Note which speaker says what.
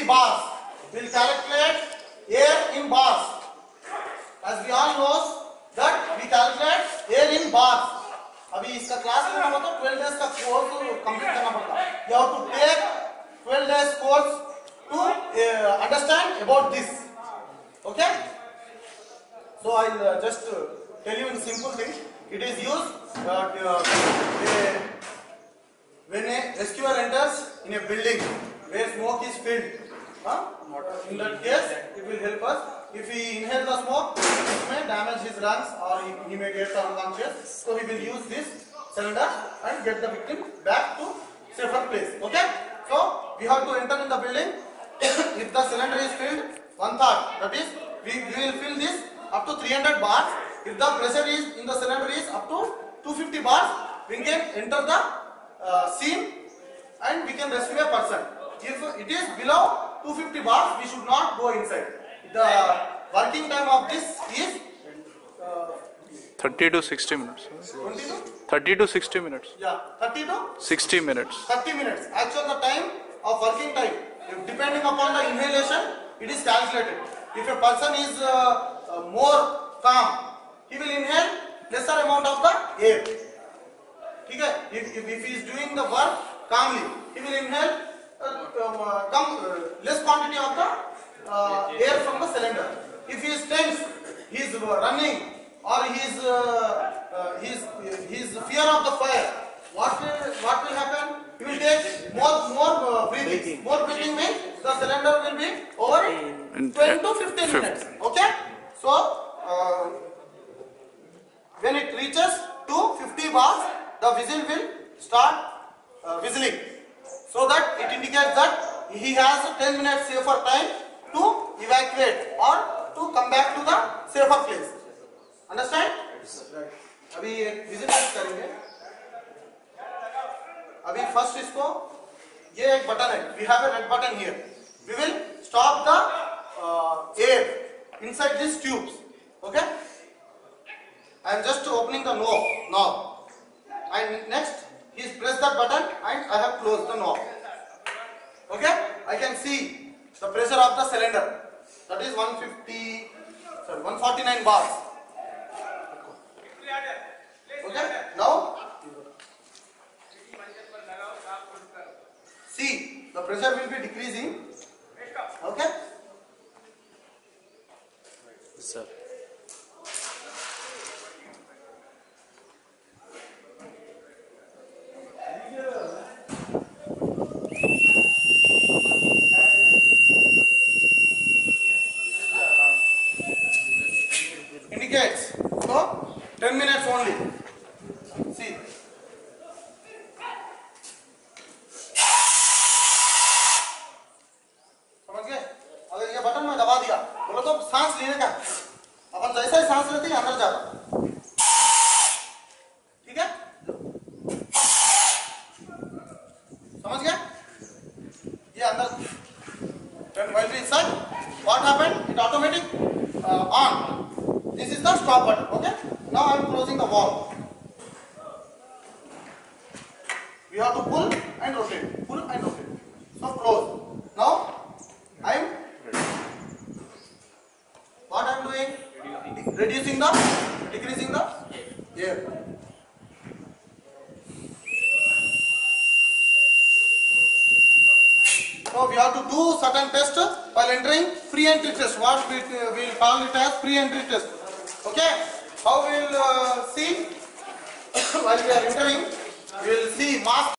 Speaker 1: bars. We'll calculate air in bars. As we all knows that we calculate air in bars. अभी इसका class करना होता है 12 days का कोर्स कंप्लीट करना पड़ता है. You have to take 12 days course to understand about this. Okay? So I'll just tell you in simple thing. It is used when a rescuer enters in a building where smoke is filled. In that case, it will help us. If he inhales the smoke, it may damage his lungs or he may get unconscious. So he will use this cylinder and get the victim back to safer place. Okay? So we have to enter in the building. If the cylinder is filled 1/3, that is, we will fill this up to 300 bars. If the pressure is in the cylinder is up to 250 bars, we can enter the scene and we can rescue a person. If it is below 250 bars, we should not go inside. The working time of this is
Speaker 2: 30 to 60 minutes.
Speaker 1: 20 to
Speaker 2: 30 to 60 minutes.
Speaker 1: 30 to
Speaker 2: 60 minutes.
Speaker 1: 30 minutes. Actually, the time of working time, depending upon the inhalation, it is calculated. If a person is more calm, he will inhale lesser amount of the air. Okay? If he is doing the work calmly, he will inhale less quantity of the air from the cylinder. If he is tense, he is running, or he is fear of the fire, what will happen? He will take more breathing. More breathing means the cylinder will be over 10 to 15 minutes. Okay? So when it reaches to 50 bars, the whistle will start whistling, so that it indicates that he has 10 minutes safer time to evacuate or to come back to the safer place. Understand? अभी एक visit करेंगे. अभी first इसको ये एक button है. We have a red button here. We will stop the air inside these tubes. Okay? I am just opening the knob now. And next, is press that button and I have closed the knob. Okay? I can see the pressure of the cylinder. That is 149 bars. Okay? Now, see, the pressure will be decreasing. Okay?
Speaker 2: Sir.
Speaker 1: Indicates. So, 10 minutes only. See. समझ गए? अगर ये button मैं दबा दिया, बोलो तो सांस लेने का, अपन जैसा ही सांस लेते हैं अंदर जाता. ठीक है? समझ गए? ये अंदर. When while we inside, what happened? It automatic on. This is the stop button. Okay? Now I am closing the valve. We have to pull and rotate. Pull and rotate. So close. Now I am. What I am doing? Reducing the, decreasing the air. So we have to do certain tests while entering free entry test. What we will call it as free entry test. Okay? How we will see while we are entering? We will see mask.